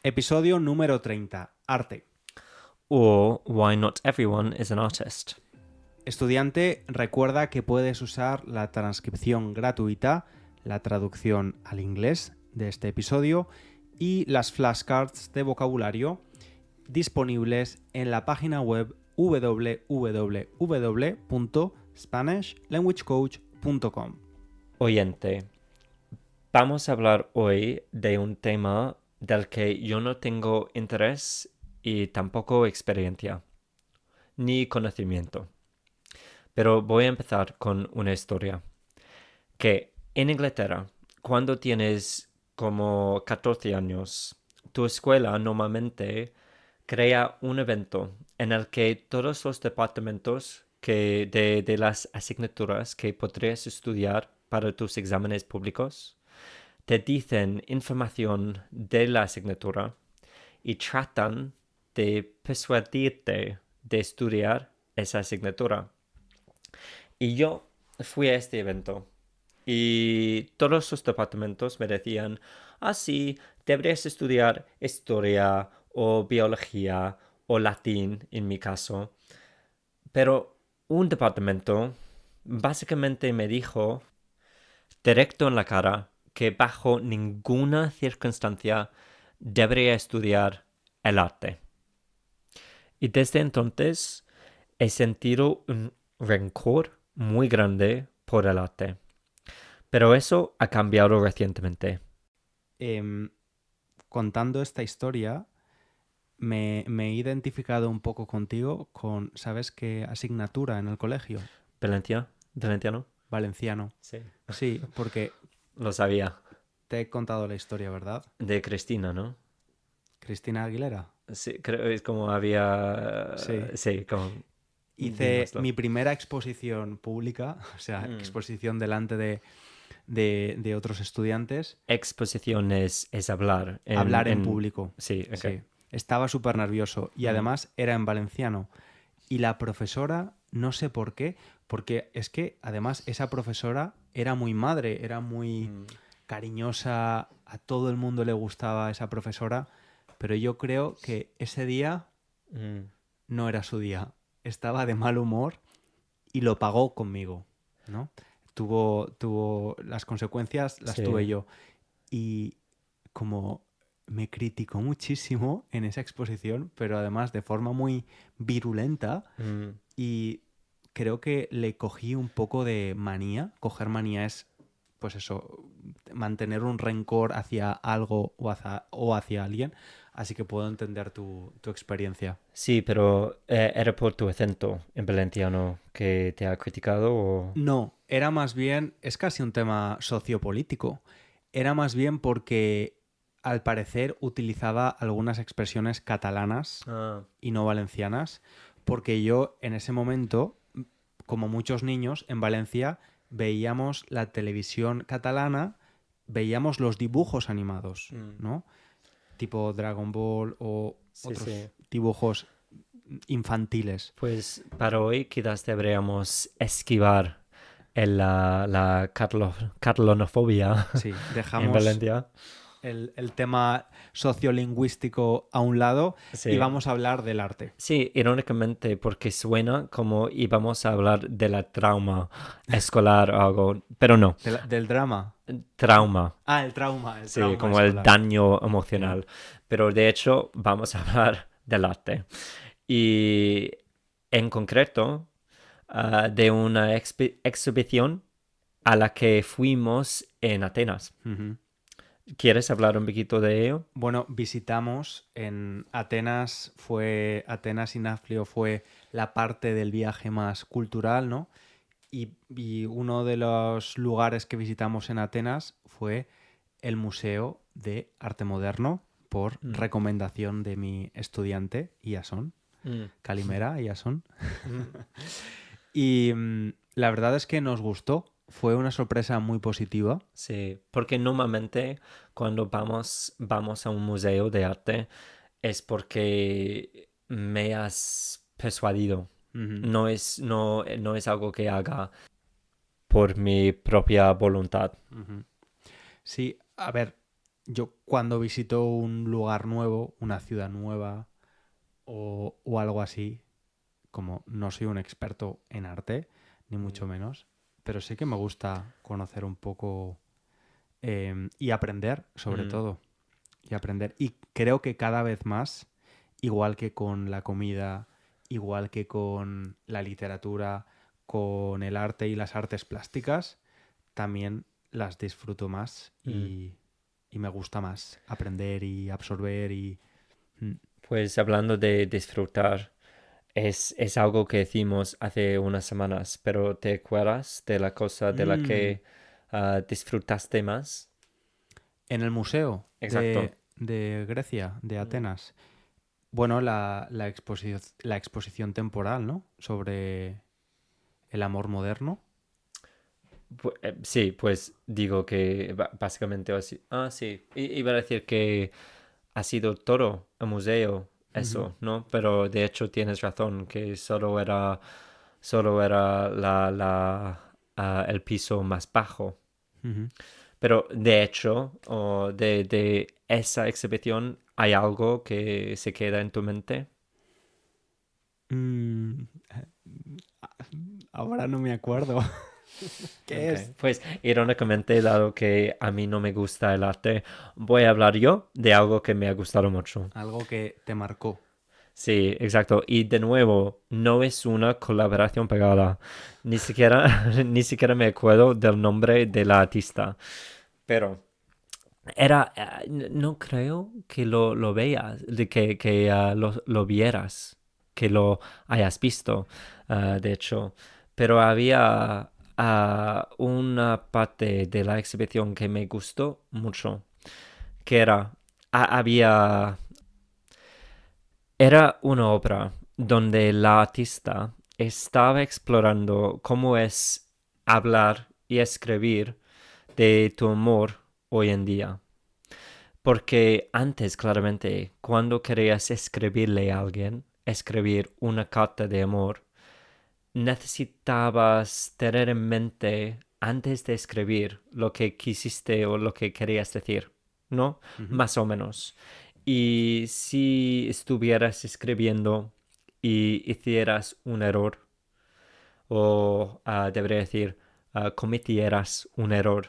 Episodio número 30. Arte. Or why not everyone is an artist. Estudiante, recuerda que puedes usar la transcripción gratuita, la traducción al inglés de este episodio y las flashcards de vocabulario disponibles en la página web www.spanishlanguagecoach.com. Oyente, vamos a hablar hoy de un tema del que yo no tengo interés y tampoco experiencia, ni conocimiento. Pero voy a empezar con una historia. Que en Inglaterra, cuando tienes como 14 años, tu escuela normalmente crea un evento en el que todos los departamentos de las asignaturas que podrías estudiar para tus exámenes públicos te dicen información de la asignatura y tratan de persuadirte de estudiar esa asignatura. Y yo fui a este evento y todos los departamentos me decían, sí, deberías estudiar historia o biología o latín en mi caso. Pero un departamento básicamente me dijo directo en la cara que bajo ninguna circunstancia debería estudiar el arte. Y desde entonces he sentido un rencor muy grande por el arte. Pero eso ha cambiado recientemente. Contando esta historia, me he identificado un poco contigo con, ¿sabes qué asignatura en el colegio? ¿Valenciano? Valenciano. Sí. Sí, porque Lo sabía. te he contado la historia, ¿verdad? De Cristina, ¿no? Cristina Aguilera. Sí, creo que es como había... Sí. Sí, como... Hice dínoslo. mi primera exposición pública, o sea, exposición delante de otros estudiantes. Exposición es hablar. Hablar en público. Sí, ok. Sí. Estaba súper nervioso y además era en valenciano. Y la profesora, no sé por qué, porque es que además esa profesora era muy madre, era muy cariñosa, a todo el mundo le gustaba esa profesora, pero yo creo que ese día no era su día. Estaba de mal humor y lo pagó conmigo, ¿no? Tuvo las consecuencias, las Sí. tuve yo. Y como me criticó muchísimo en esa exposición, pero además de forma muy virulenta, y creo que le cogí un poco de manía. Coger manía es, pues eso, mantener un rencor hacia algo o hacia alguien. Así que puedo entender tu experiencia. Sí, pero ¿era por tu acento en valenciano que te ha criticado o...? No, era más bien, es casi un tema sociopolítico. Era más bien porque al parecer utilizaba algunas expresiones catalanas y no valencianas, porque yo en ese momento, como muchos niños en Valencia, veíamos la televisión catalana, veíamos los dibujos animados, ¿no? Tipo Dragon Ball o Sí, otros sí. dibujos infantiles. Pues para hoy quizás deberíamos esquivar la catalanofobia Sí, en dejamos Valencia. el tema sociolingüístico a un lado y Sí. vamos a hablar del arte. Sí, irónicamente, porque suena como íbamos a hablar de la trauma escolar o algo, pero no, Del drama. trauma, Ah, el trauma sí, como el escolar. daño emocional. Pero de hecho, vamos a hablar del arte. Y en concreto, de una exhibición a la que fuimos en Atenas. Ujú. ¿Quieres hablar un poquito de ello? Bueno, visitamos en Atenas, Atenas y Nafplio fue la parte del viaje más cultural, ¿no? Y uno de los lugares que visitamos en Atenas fue el Museo de Arte Moderno por recomendación de mi estudiante, Iason, Calimera, Iason. Y la verdad es que nos gustó. Fue una sorpresa muy positiva. Sí, porque normalmente cuando vamos a un museo de arte es porque me has persuadido. Ujú. No es algo que haga por mi propia voluntad. Ujú. Sí, a ver, yo cuando visito un lugar nuevo, una ciudad nueva o algo así, como no soy un experto en arte, ni mucho menos, pero sí que me gusta conocer un poco y aprender, sobre Mm, todo. Y aprender. Y creo que cada vez más, igual que con la comida, igual que con la literatura, con el arte y las artes plásticas, también las disfruto más mm. y me gusta más aprender y absorber y... mm. Pues hablando de disfrutar, es algo que hicimos hace unas semanas, pero ¿te acuerdas de la cosa de la Mm. que disfrutaste más? En el museo Exacto. de Grecia, de Mm. Atenas. Bueno, la exposición temporal, ¿no? Sobre el amor moderno. Sí, pues digo que básicamente así. Ah, sí. Iba a decir que ha sido todo el museo, Ujú, eso, ¿no? Pero de hecho tienes razón, que solo era el piso más bajo. ujú. Pero de hecho, de esa exhibición, ¿hay algo que se queda en tu mente? Mm, ahora no me acuerdo. ¿Qué Ok, es? pues irónicamente, dado que a mí no me gusta el arte, voy a hablar yo de algo que me ha gustado mucho. Algo que te marcó. Sí, exacto. Y de nuevo, no es una colaboración pegada. Ni siquiera, ni siquiera me acuerdo del nombre de la artista. Pero no creo que lo veas, lo vieras, que lo hayas visto, de hecho. Pero había una parte de la exhibición que me gustó mucho, que era una obra donde la artista estaba explorando cómo es hablar y escribir de tu amor hoy en día. Porque antes, claramente, cuando querías escribirle a alguien, escribir una carta de amor, necesitabas tener en mente antes de escribir lo que quisiste o lo que querías decir, ¿no? Ujú. Más o menos. Y si estuvieras escribiendo y hicieras un error, o debería decir, cometieras un error,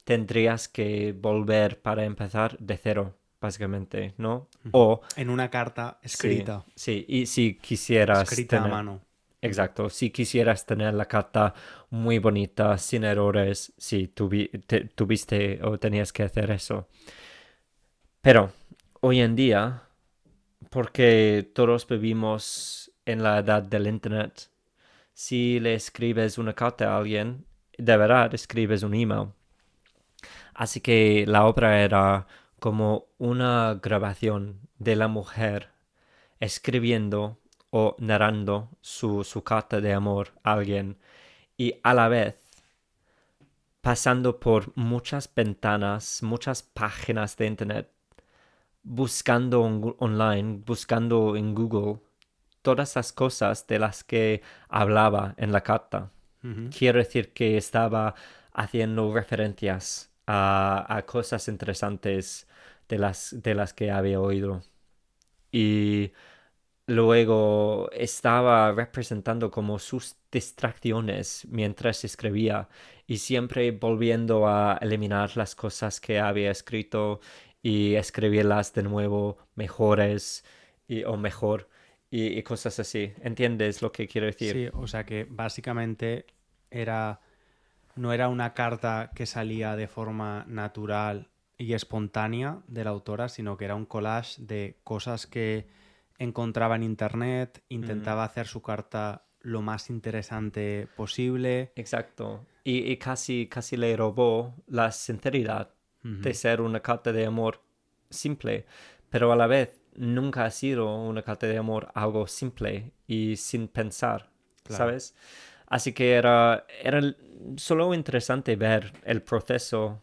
tendrías que volver para empezar de cero, básicamente, ¿no? Ujú. O En una carta sí, escrita, sí, y si quisieras escrita a tener, mano. Ujú. exacto, si quisieras tener la carta muy bonita, sin errores, sí, tuviste o tenías que hacer eso. Pero hoy en día, porque todos vivimos en la edad del internet, si le escribes una carta a alguien, de verdad escribes un email. Así que la obra era como una grabación de la mujer escribiendo o narrando su carta de amor a alguien y a la vez pasando por muchas ventanas, muchas páginas de internet, buscando online, buscando en Google todas las cosas de las que hablaba en la carta. Ujú. Quiero decir que estaba haciendo referencias a cosas interesantes de las que había oído. Y luego estaba representando como sus distracciones mientras escribía y siempre volviendo a eliminar las cosas que había escrito y escribirlas de nuevo mejores o mejor y cosas así. ¿Entiendes lo que quiero decir? Sí, o sea que básicamente era, no era una carta que salía de forma natural y espontánea de la autora, sino que era un collage de cosas que encontraba en internet, Mm, intentaba hacer su carta lo más interesante posible. exacto. Y casi le robó la sinceridad de Ujú. ser una carta de amor simple, pero a la vez nunca ha sido una carta de amor algo simple y sin pensar, Claro. ¿sabes? Así que era solo interesante ver el proceso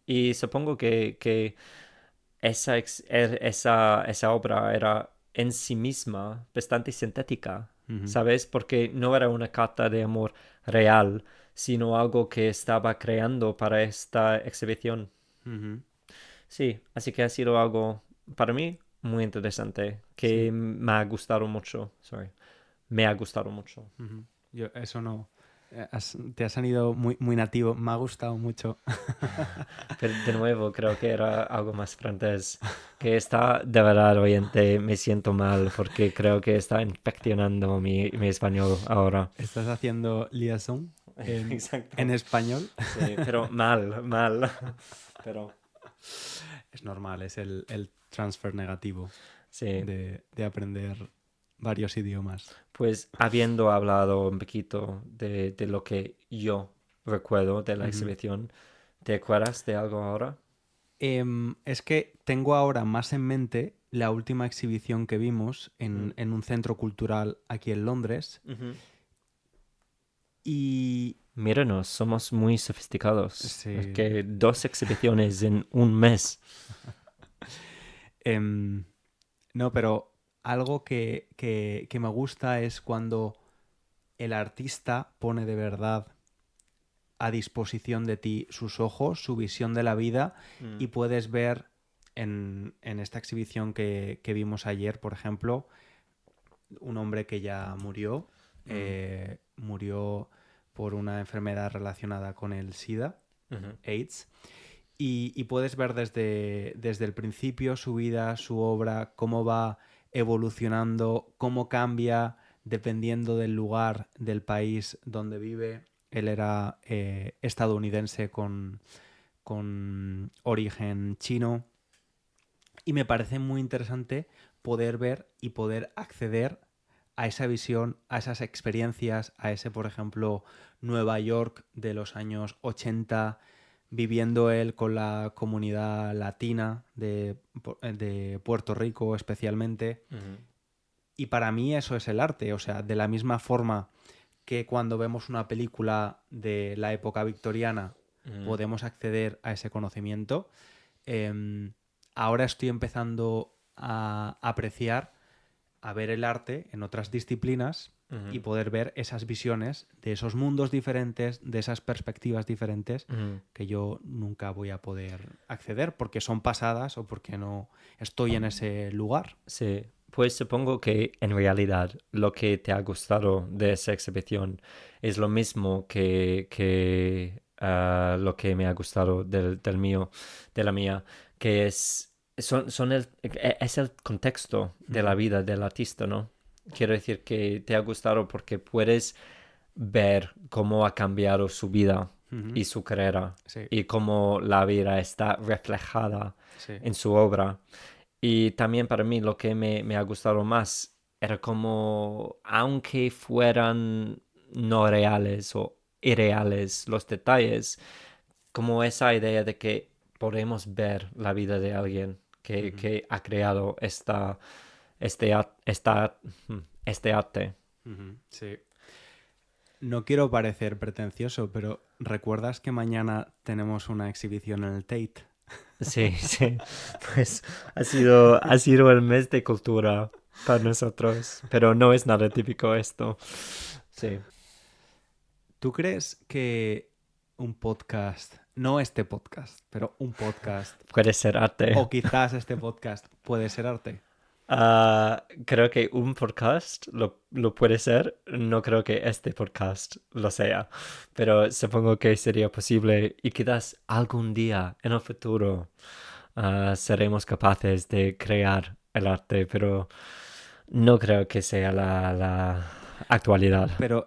y supongo que esa obra era en sí misma bastante sintética, Ujú. ¿sabes? Porque no era una carta de amor real, sino algo que estaba creando para esta exhibición. Ujú. Sí, así que ha sido algo para mí muy interesante, que Sí. me ha gustado mucho. Sorry, me ha gustado mucho. Ujú. Yo, eso no. Te has salido muy, muy nativo. Me ha gustado mucho. Pero de nuevo, creo que era algo más francés. Que está, de verdad, oyente, me siento mal porque creo que está infeccionando mi español ahora. Estás haciendo liaison en Exacto. español. Sí, pero mal, mal. Pero Es normal, es el transfer negativo sí, de aprender varios idiomas. pues habiendo hablado un poquito de lo que yo recuerdo de la Ujú. exhibición, ¿te acuerdas de algo ahora? Es que tengo ahora más en mente la última exhibición que vimos Mm. en un centro cultural aquí en Londres. Ujú. Y Míranos, somos muy sofisticados. Es sí, que 2 exhibiciones en un mes. em, no, pero algo que me gusta es cuando el artista pone de verdad a disposición de ti sus ojos, su visión de la vida Mm. y puedes ver en esta exhibición que vimos ayer, por ejemplo, un hombre que ya murió, Mm. murió por una enfermedad relacionada con el SIDA, Ujú. AIDS, y puedes ver desde el principio su vida, su obra, cómo va evolucionando, cómo cambia dependiendo del lugar, del país donde vive. Él era estadounidense con origen chino y me parece muy interesante poder ver y poder acceder a esa visión, a esas experiencias, a ese, por ejemplo, Nueva York de los años 80, viviendo él con la comunidad latina de Puerto Rico especialmente. Ujú. Y para mí eso es el arte, o sea, de la misma forma que cuando vemos una película de la época victoriana Ujú. podemos acceder a ese conocimiento. em, Ahora estoy empezando a apreciar, a ver el arte en otras disciplinas y Ujú. poder ver esas visiones de esos mundos diferentes, de esas perspectivas diferentes Ujú. que yo nunca voy a poder acceder porque son pasadas o porque no estoy en ese lugar. Sí, pues supongo que en realidad lo que te ha gustado de esa exhibición es lo mismo que lo que me ha gustado del mío, de la mía, que es el contexto de la Ujú, vida del artista, ¿no? Quiero decir que te ha gustado porque puedes ver cómo ha cambiado su vida ujú. y su carrera Sí, y cómo la vida está reflejada sí. en su obra. Y también para mí lo que me ha gustado más era como, aunque fueran no reales o irreales los detalles, como esa idea de que podemos ver la vida de alguien Ujú, que ha creado este, a- esta, este arte. ujú, sí. No quiero parecer pretencioso, pero ¿recuerdas que mañana tenemos una exhibición en el Tate? Sí, sí, pues ha sido el mes de cultura para nosotros, pero no es nada típico esto. Sí, ¿Tú crees que un podcast, no este podcast, pero un podcast, puede ser arte. o quizás este podcast, puede ser arte? Creo que un podcast lo puede ser, no creo que este podcast lo sea, pero supongo que sería posible y quizás algún día en el futuro seremos capaces de crear el arte, pero no creo que sea la actualidad. Pero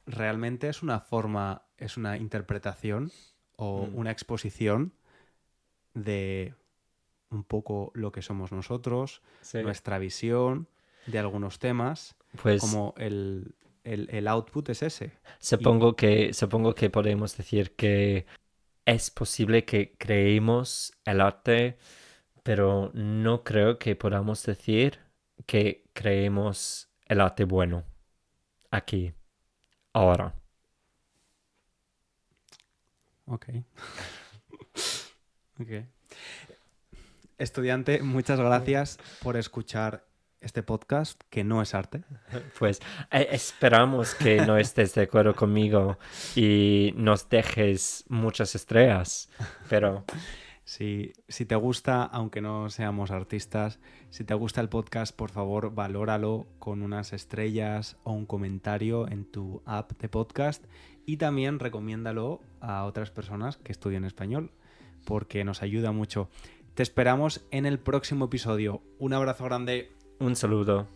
realmente es una forma, es una interpretación o Mm. una exposición de un poco lo que somos nosotros, Sí, nuestra visión de algunos temas, pues como el output es ese. Y supongo que podemos decir que es posible que creemos el arte, pero no creo que podamos decir que creemos el arte bueno aquí, ahora. ok, ok. Estudiante, muchas gracias por escuchar este podcast, que no es arte. Pues esperamos que no estés de acuerdo conmigo y nos dejes muchas estrellas, pero Si te gusta, aunque no seamos artistas, si te gusta el podcast, por favor, valóralo con unas estrellas o un comentario en tu app de podcast y también recomiéndalo a otras personas que estudien español, porque nos ayuda mucho. Te esperamos en el próximo episodio. Un abrazo grande. Un saludo.